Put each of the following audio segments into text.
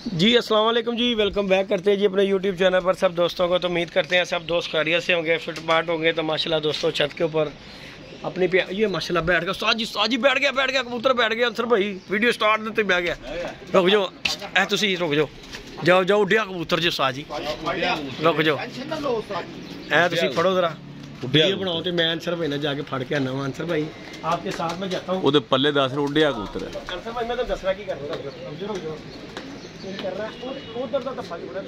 जी अस्सलाम वालेकुम जी, welcome back करते हैं जी अपने यूट्यूब चैनल पर सब दोस्तों को। तो उम्मीद करते हैं सब दोस्त खैरियत से होंगे, फिटफाट होंगे। तो माशाल्लाह दोस्तों छत के ऊपर अपनी ये माशाल्लाह बैठ गया साजी बैठ गया कबूतर बैठ गया। अंसर भाई वीडियो स्टार्ट देते बैठ गया। रुक जाओ रुक जाओ जाओ उड्डिया कबूतर जो साजी रुक जाओ तुसी फड़ो जरा वीडियो बनाओ। तो मैं अंसर भाई ने जाके फड़ के आना वा। अंसर भाई आपके साथ में जाता हूँ। पल्ले 10 उड्डिया कबूतर है। अंसर भाई मैं तो दसना की कर रहा कर रहा है उधर का धप्पा बड़ा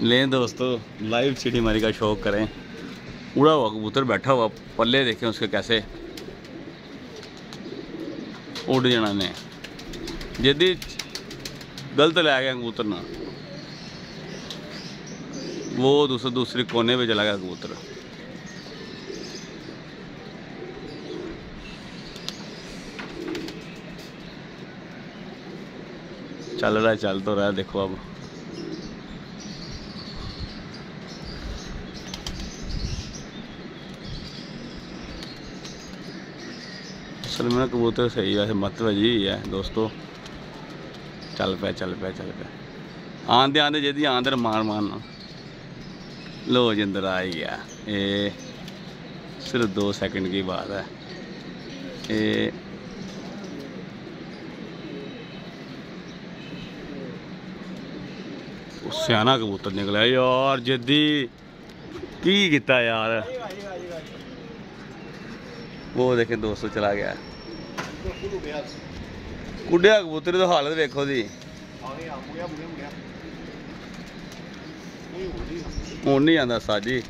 लें दोस्तों लाइव चिड़ी मारी का शौक करें। उड़ा हुआ कबूतर बैठा हुआ, पल्ले देखें उसके कैसे उड़ जाना ने। यदि गलत ले गया कबूतर ना, वो दूसरे कोने पे चला गया कबूतर। चल तो रहा है, देखो अब असल में कबूतर सही वैसे मत वजी है दोस्तों। चल पे आंदे जदी आंदर मारना लो जिंदर आ ही गया। ये सिर्फ 2 सेकंड की बात है। ये सियाना कबूतर निकला यार। जदी की किता यार, वो देखें दोस्तों चला गया। कुड्डिया कबूतर तो हालत देखो दी, हूँ नहीं आता साजी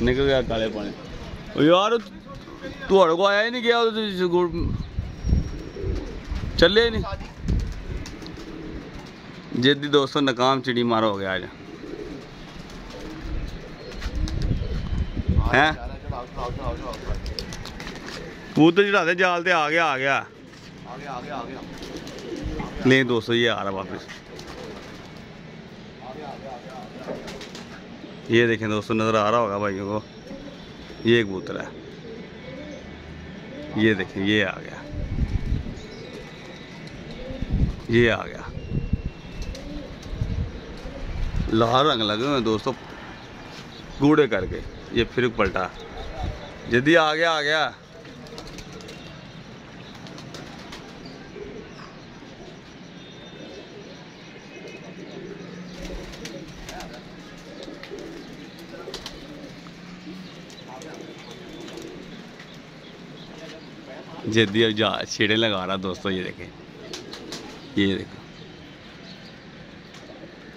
निकल गया काले पानी। यार तुहाड़े को आया ही नहीं गया, चले ही नहीं। जिद्दी दोस्तों नाकाम चिड़ी मार हो गया आज हैं। कबूतर चढ़ा दे जाल ते आ गया। नहीं दोस्तों ये आ रहा वापस। ये देखें दोस्तों नज़र आ रहा होगा भाइयों को, ये कबूतर है। ये देखें ये आ गया। लाल रंग लगे हुए दोस्तों गूढ़े करके। ये फिर पलटा जल्दी आ गया। जल्दी अब जा छेड़े लगा रहा दोस्तों। ये देखें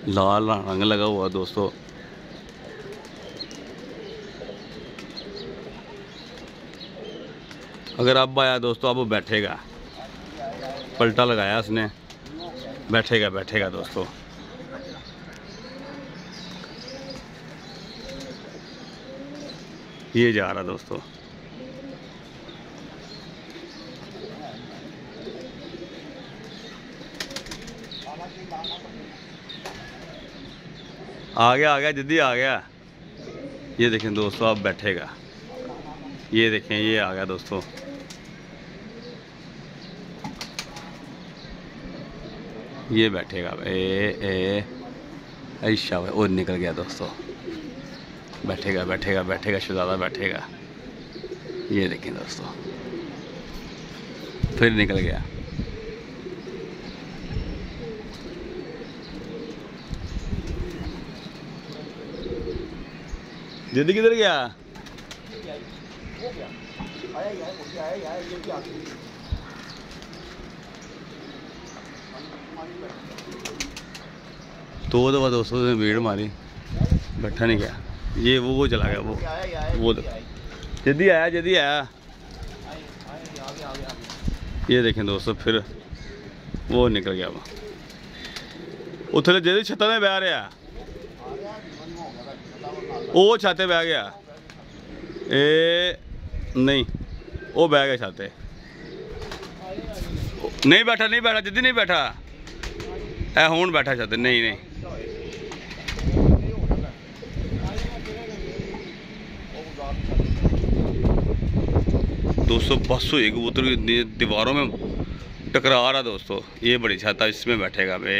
लाल रंग लगा हुआ दोस्तों। अगर अब आया दोस्तों अब बैठेगा, पलटा लगाया उसने, बैठेगा दोस्तों। ये जा रहा दोस्तों। आ गया जल्दी आ गया। ये देखें दोस्तों अब बैठेगा। ये देखें ये आ गया दोस्तों। ये बैठेगा ऐशा और निकल गया दोस्तों। बैठेगा शहजादा बैठेगा। ये देखें दोस्तों फिर निकल गया। जिद्दी किधर गया? तो दफा दोस्तों ने भीड़ मारी, बैठा नहीं गया। ये वो चला गया। वो जिद्दी आया। ये देखें दोस्तों फिर वो निकल गया। वो उथले जिद्दी छत्ता में बह रहा, वो छाते बह गया। नहीं वो बह गया छाते। नहीं बैठा जिद्दी नहीं बैठा है। हूँ बैठा छाते नहीं दोस्तों बस हुई कबूतर की दीवारों में टकरा रहा दोस्तों। ये बड़ी छत है, इसमें बैठेगा बे।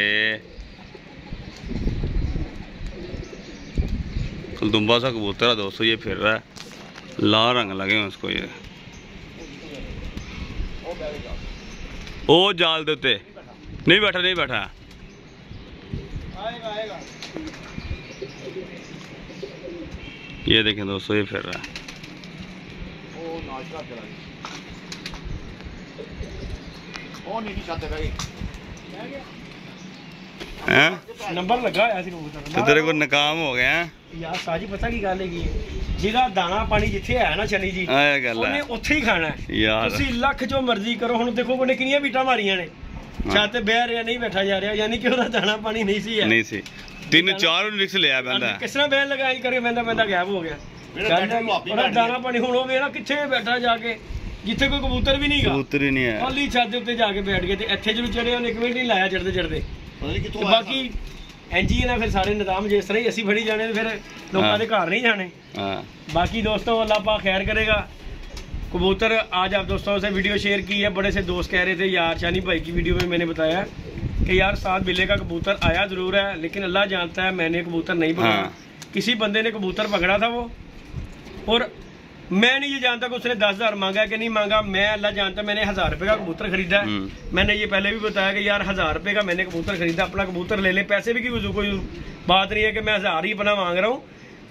कलदुम्बा सा कबूतर है दोस्तों, ये फिर रहा है, लाल रंग लगे हैं उसको। ये ओ जाल देते नहीं बैठा, नहीं बैठा। ये देखें दोस्तों, ये फिर रहा है। नंबर लगा ऐसे कबूतर तो तेरे को नाकाम हो गया यार। साजी पता की गल है, ਜਿਹਦਾ ਦਾਣਾ ਪਾਣੀ ਜਿੱਥੇ ਹੈ ਨਾ ਚਲੀ ਜੀ, ਆ ਗੱਲ ਉਹਨੇ ਹੈ ਉੱਥੇ ਹੀ ਖਾਣਾ ਹੈ ਯਾਰ। ਤੁਸੀਂ ਲੱਖ ਜੋ ਮਰਜ਼ੀ ਕਰੋ। ਹੁਣ ਦੇਖੋ ਉਹਨੇ ਕਿੰਨੀਆਂ ਬੀਟਾਂ ਮਾਰੀਆਂ ਨੇ, ਛੱਤ ਤੇ ਬਹਿ ਰਿਹਾ, ਨਹੀਂ ਬੈਠਾ ਜਾ ਰਿਹਾ, ਯਾਨੀ ਕਿ ਉਹਦਾ ਦਾਣਾ ਪਾਣੀ ਨਹੀਂ ਸੀ ਹੈ। ਨਹੀਂ ਸੀ, 3-4 ਰਿਕਸ ਲਿਆ ਬੰਦਾ। ਕਿਸ ਤਰ੍ਹਾਂ ਬਹਿਣ ਲਗਾ ਹੀ ਕਰੇ, ਬੰਦਾ ਗਾਇਬ ਹੋ ਗਿਆ। ਉਹਦਾ ਦਾਣਾ ਪਾਣੀ ਹੁਣ ਉਹ ਵੇ ਨਾ ਕਿੱਥੇ ਬੈਠਾ ਜਾ ਕੇ, ਜਿੱਥੇ ਕੋਈ ਕਬੂਤਰ ਵੀ ਨਹੀਂਗਾ, ਕਬੂਤਰ ਹੀ ਨਹੀਂ ਹੈ। ਖਾਲੀ ਛੱਤ ਦੇ ਉੱਤੇ ਜਾ ਕੇ ਬੈਠ ਗਏ ਤੇ ਇੱਥੇ ਜਦੋਂ ਚੜ੍ਹੇ ਉਹਨੇ ਇੱਕ ਮਿੰਟ ਨਹੀਂ ਲਾਇਆ ਚੜ੍ਹਦੇ। ਬਾਕੀ ਐਨਜੀ ਨਾ ਫਿਰ ਸਾਰੇ ਨਿਜ਼ਾਮ ਜਿਸ ਤਰ੍ਹਾਂ ਹੀ ਅਸੀਂ ਫੜੀ ਜਾਣੇ ਫਿਰ ਲੋਕਾਂ ਦੇ ਘਰ नहीं जाने। बाकी दोस्तों अल्लाह पाक खैर करेगा। कबूतर आज आप दोस्तों से वीडियो शेयर की है। बड़े से दोस्त कह रहे थे यार, शानी भाई की वीडियो में मैंने बताया कि यार 7 बिल्ले का कबूतर आया ज़रूर है, लेकिन अल्लाह जानता है मैंने कबूतर नहीं पकड़ा। किसी बंदे ने कबूतर पकड़ा था वो, और मैं नहीं ये जानता कि उसने 10,000 मांगा कि नहीं मांगा। मैं अल्लाह जानता, मैंने 1000 रुपये का कबूतर खरीदा है। मैंने ये पहले भी बताया कि यार 1000 रुपये का मैंने कबूतर खरीदा, अपना कबूतर ले ले, पैसे भी की कोई बात नहीं है कि मैं 1000 ही अपना मांग रहा हूँ।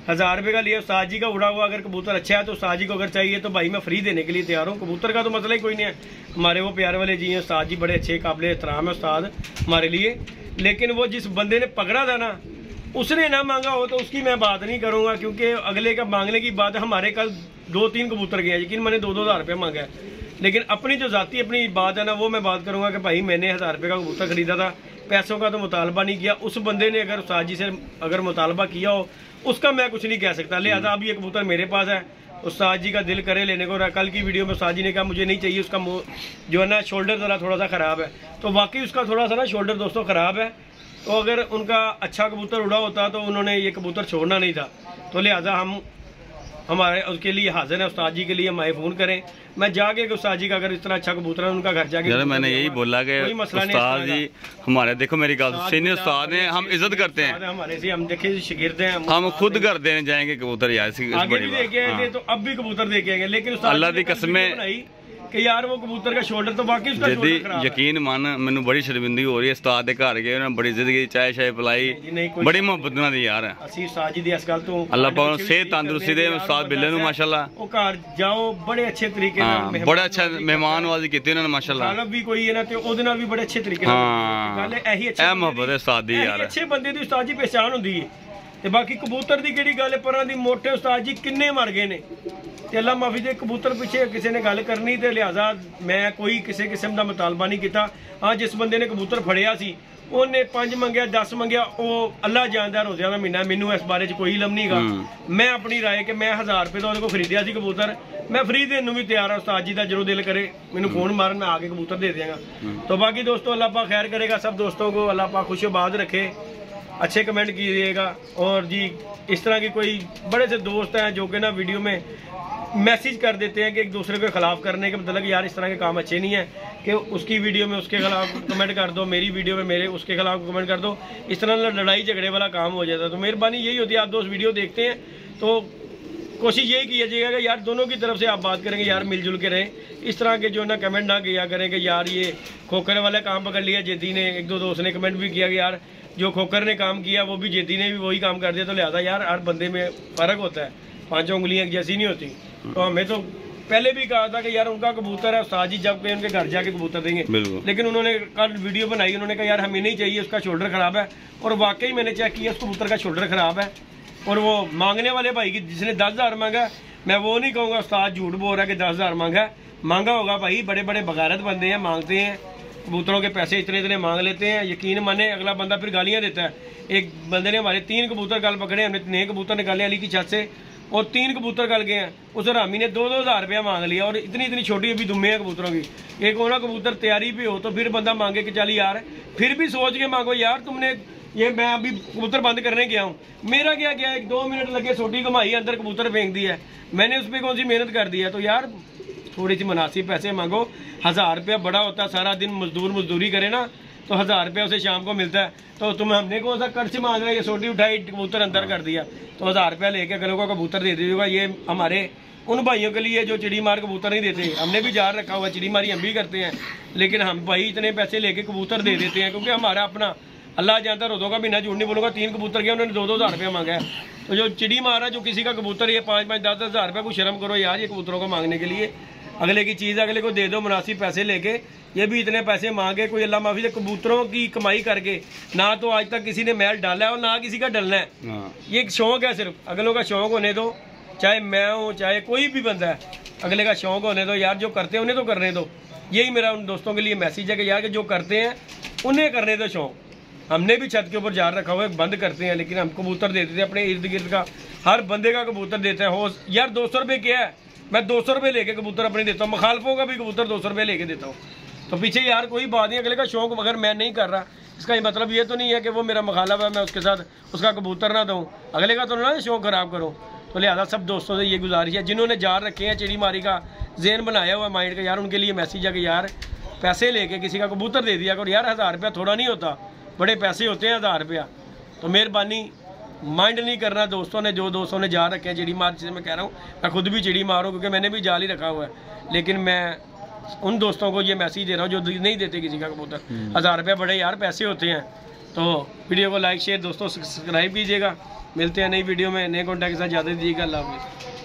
1000 रुपये का लिए उस्ताद जी का उड़ा हुआ अगर कबूतर अच्छा है तो उस्ताद जी को अगर चाहिए तो भाई मैं फ्री देने के लिए तैयार हूँ। कबूतर का तो मसला ही कोई नहीं है, हमारे वो प्यार वाले जी हैं उस्ताद जी, बड़े अच्छे काबिल एहतराम है उस्ताद हमारे लिए। लेकिन वो जिस बंदे ने पकड़ा था ना, उसने ना मांगा हो तो उसकी मैं बात नहीं करूँगा, क्योंकि अगले का मांगने की बात है। हमारे कल 2-3 कबूतर गए, यकीन मैंने 2-2 हज़ार रुपये मांगा है। लेकिन अपनी जो जाती अपनी बात है ना, वो मैं बात करूँगा कि भाई मैंने 1000 रुपये का कबूतर खरीदा था, पैसों का तो मुतालबा नहीं किया। उस बंदे ने अगर उस्ताद जी से अगर मुतालबा किया हो, उसका मैं कुछ नहीं कह सकता। लिहाजा अब ये कबूतर मेरे पास है, उस्ताद जी का दिल करे लेने को। कल की वीडियो में उस्ताद जी ने कहा मुझे नहीं चाहिए, उसका जो है ना शोल्डर ज़रा थोड़ा सा ख़राब है, तो वाकई उसका थोड़ा सा ना शोल्डर दोस्तों ख़राब है। तो अगर उनका अच्छा कबूतर उड़ा होता तो उन्होंने ये कबूतर छोड़ना नहीं था। तो लिहाजा हम हमारे उसके लिए हाजिर है, उस्ताद जी के लिए हमारे फ़ोन करें, मैं जाके उस्ताद जी का अगर इस तरह अच्छा कबूतर है उनका घर जाके। यार मैंने यही बोला कि उस्ताद जी हमारे, देखो मेरी बात, सीनियर उस्ताद हैं, हम इज्जत करते हैं हमारे से, हम देखे शागिर्द हैं, हम खुद घर देने जाएंगे कबूतर यार। आगे भी देखे आएंगे तो अब भी कबूतर देखे आएंगे, लेकिन अल्लाह की कसमें कि यार वो कबूतर का शोल्डर तो बाकी उसका शोल्डर खराब है। यकीन मान मैनू बड़ी शर्मिंदगी हो रही है। उस्ताद के घर गए, उन्होंने बड़ी इज्जत की, चाय शाय पिलाई, बड़ी मोहब्बत नाल दी यार। ਅਸੀਂ ਉਸਤਾਦ ਜੀ ਦੀ ਇਸ ਗੱਲ ਤੋਂ अल्लाह पाक सेहत तंदुरुस्ती दे उस्ताद बिल्ले नू माशाअल्लाह। ਉਹ ਘਰ ਜਾਓ बड़े अच्छे तरीके ਨਾਲ, बड़ा अच्छा मेहमान नवाजी की उन्होंने माशाअल्लाह। ਖਾਲਬ ਵੀ ਕੋਈ ਹੈ ਨਾ ਤੇ ਉਹਦੇ ਨਾਲ ਵੀ ਬੜੇ ਅੱਛੇ ਤਰੀਕੇ ਨਾਲ ਗੱਲ ਇਹੀ ਅੱਛੀ ਇਹ ਮੁਹੱਬਤ ਹੈ ਉਸਤਾਦ ਦੀ ਯਾਰ। ਅੱਛੇ ਬੰਦੇ ਦੀ ਉਸਤਾਦ ਜੀ ਪਛਾਣ ਹੁੰਦੀ ਹੈ। ਤੇ ਬਾਕੀ ਕਬੂਤਰ ਦੀ ਕਿਹੜੀ ਗੱਲ ਹੈ, ਪਰਾਂ ਦੀ ਮੋਟੇ ਉਸਤਾਦ ਜੀ ਕਿੰਨੇ ਮਰ ਗਏ ਨੇ ਤੇ ਅੱਲਾ ਮਾਫੀ ਦੇ। ਕਬੂਤਰ ਪਿੱਛੇ ਕਿਸੇ ਨੇ ਗੱਲ ਕਰਨੀ ਤੇ ਲਿਹਾਜ਼ਾ ਮੈਂ ਕੋਈ ਕਿਸੇ ਕਿਸਮ ਦਾ ਮੁਤਾਲਬਾ ਨਹੀਂ ਕੀਤਾ। ਹਾਂ ਜਿਸ ਬੰਦੇ ਨੇ ਕਬੂਤਰ ਫੜਿਆ ਸੀ ਉਹਨੇ 5 ਮੰਗਿਆ 10 ਮੰਗਿਆ, ਉਹ ਅੱਲਾ ਜਾਣਦਾ, ਰੋਜ਼ਿਆਂ ਦਾ ਮਹੀਨਾ, ਮੈਨੂੰ ਇਸ ਬਾਰੇ 'ਚ ਕੋਈ ਇਲਮ ਨਹੀਂਗਾ। ਮੈਂ ਆਪਣੀ ਰਾਏ ਕਿ ਮੈਂ 1000 रुपये ਦਾ ਉਹਦੇ ਕੋਲ ਖਰੀਦਿਆ ਸੀ ਕਬੂतर, ਮੈਂ ਫ੍ਰੀ ਦੇਣ ਨੂੰ ਵੀ ਤਿਆਰ ਹਾਂ। ਉਸਤਾਦ ਜੀ ਦਾ ਜਦੋਂ ਦਿਲ करे ਮੈਨੂੰ फ़ोन मारन, मैं आके कबूतर दे देंगा। तो बाकी दोस्तों अल्लाह पाक खैर करेगा, सब दोस्तों को अल्लाह पाक खुशबाद रखे, अच्छे कमेंट कीजिएगा। और जी इस तरह की कोई बड़े से दोस्त हैं जो कि ना वीडियो में मैसेज कर देते हैं कि एक दूसरे के खिलाफ करने के मतलब यार इस तरह के काम अच्छे नहीं है कि उसकी वीडियो में उसके खिलाफ कमेंट कर दो, मेरी वीडियो में मेरे उसके खिलाफ कमेंट कर दो। इस तरह लड़ाई झगड़े वाला काम हो जाता है। तो मेहरबानी यही होती है, आप दोस्त वीडियो देखते हैं तो कोशिश यही कीजिएगा कि यार दोनों की तरफ से आप बात करेंगे, यार मिलजुल के रहें। इस तरह के जो ना कमेंट ना किया करें कि यार ये खोखर वाला काम पकड़ लिया जेदी ने। एक दो दोस्त ने कमेंट भी किया कि यार जो खोखर ने काम किया वो भी जेदी ने भी वही काम कर दिया। तो लिहाजा यार हर बंदे में फ़र्क होता है, 5 उंगलियां जैसी नहीं होती। तो हमें तो पहले भी कहा था कि यार उनका कबूतर है, उस्ताद जी जब उनके घर जाके कबूतर देंगे, लेकिन उन्होंने कल वीडियो बनाई, उन्होंने कहा यार हमें नहीं चाहिए, उसका शोल्डर ख़राब है। और वाकई मैंने चेक किया उस कबूतर का शोल्डर ख़राब है। और वो मांगने वाले भाई की जिसने 10,000 मांगा, मैं वो नहीं कहूँगा उस्ताद झूठ बोल रहा है कि 10,000 मांगा होगा। भाई बड़े बड़े बगारत बंदे हैं, मांगते हैं कबूतरों के पैसे, इतने इतने मांग लेते हैं। यकीन माने अगला बंदा फिर गालियाँ देता है। एक बंदे ने हमारे 3 कबूतर कल पकड़े, हमने नए कबूतर निकाले अली की छत से, और 3 कबूतर कल गए हैं। उस रामी ने 2-2 हज़ार रुपया मांग लिया, और इतनी इतनी छोटी अभी दुम्मे हैं कबूतरों की। एक होना कबूतर तैयारी पे हो तो फिर बंदा मांगे कि चल यार, फिर भी सोच के मांगो यार तुमने ये, मैं अभी कबूतर बंद करने गया हूँ, मेरा क्या गया 1-2 मिनट लगे, सोटी घुमाई, अंदर कबूतर फेंक दिया है, मैंने उस पर कौन सी मेहनत कर दी है। तो यार थोड़ी सी मुनासिब पैसे मांगो। 1000 रुपया बड़ा होता है, सारा दिन मजदूरी करे ना तो 1000 रुपया उसे शाम को मिलता है। तो तुम्हें हमने कौन सा कर्ज मांग रहा है, ये सोटी उठाई कबूतर अंदर कर दिया, तो 1000 रुपया लेके अगले को कबूतर दे दीजिएगा। ये हमारे उन भाइयों के लिए जो चिड़ी मार कबूतर नहीं देते। हमने भी जार रखा हुआ, चिड़ी मारी हम भी करते हैं, लेकिन हम भाई इतने पैसे लेके कबूतर दे देते हैं क्योंकि हमारा अपना अल्लाह जानता, रोज़ों का महीना झूठ नहीं बोलूँगा, 3 कबूतर गया उन्होंने 2-2 हज़ार रुपया मांगा है। तो जो चिड़ी मारा, जो किसी का कबूतर ये 5-5, 10-10 हज़ार रुपया, कुछ शर्म करो यार ये कबूतरों को मांगने के लिए। अगले की चीज़ अगले को दे दो मुनासिब पैसे लेके। ये भी इतने पैसे मांगे, कोई अल्लाह माफी से कबूतरों की कमाई करके ना तो आज तक किसी ने महल डाला है और ना किसी का डलना है। ये एक शौक है, सिर्फ अगलों का शौक होने दो, चाहे मैं हूँ चाहे कोई भी बंदा है, अगले का शौक होने दो यार। जो करते हैं उन्हें तो करने दो। यही मेरा उन दोस्तों के लिए मैसेज है कि यार कि जो करते हैं उन्हें करने दो शौक। हमने भी छत के ऊपर जार रखा हुआ है, बंद करते हैं, लेकिन हम कबूतर देते थे अपने इर्द गिर्द का, हर बंदे का कबूतर देते हैं। हो यार 200 रुपये क्या है, मैं 200 रुपये लेके कबूतर अपने देता हूँ, मुखालफों का भी कबूतर 200 रुपये लेके देता हूँ। तो पीछे यार कोई बात नहीं, अगले का शौक अगर मैं नहीं कर रहा, इसका मतलब ये तो नहीं है कि वो मेरा मुखालफ है, मैं उसके साथ उसका कबूतर ना दूँ, अगले का तो ना शौक ख़राब करो। तो लिहाजा सब दोस्तों से ये गुजारिश है, जिन्होंने जार रखे हैं, चिड़ी मारी का ज़हन बनाया हुआ माइंड का, यार उनके लिए मैसेज है कि यार पैसे लेके किसी का कबूतर दे दिया करो यार। 1000 रुपया थोड़ा नहीं होता, बड़े पैसे होते हैं 1000 रुपया। तो मेहरबानी माइंड नहीं करना दोस्तों ने, जो दोस्तों ने जार रखे हैं चिड़ी मार, जिसे मैं कह रहा हूँ, मैं खुद भी चिड़ी मारूँ क्योंकि मैंने भी जाल ही रखा हुआ है, लेकिन मैं उन दोस्तों को ये मैसेज दे रहा हूँ जो नहीं देते किसी का कबूतर। 1000 रुपया बड़े यार पैसे होते हैं। तो वीडियो को लाइक शेयर दोस्तों सब्सक्राइब कीजिएगा। मिलते हैं नई वीडियो में, नए कॉन्टैक्ट के साथ। ज़्यादा दीजिएगा। अल्लाह हाफ़िज़।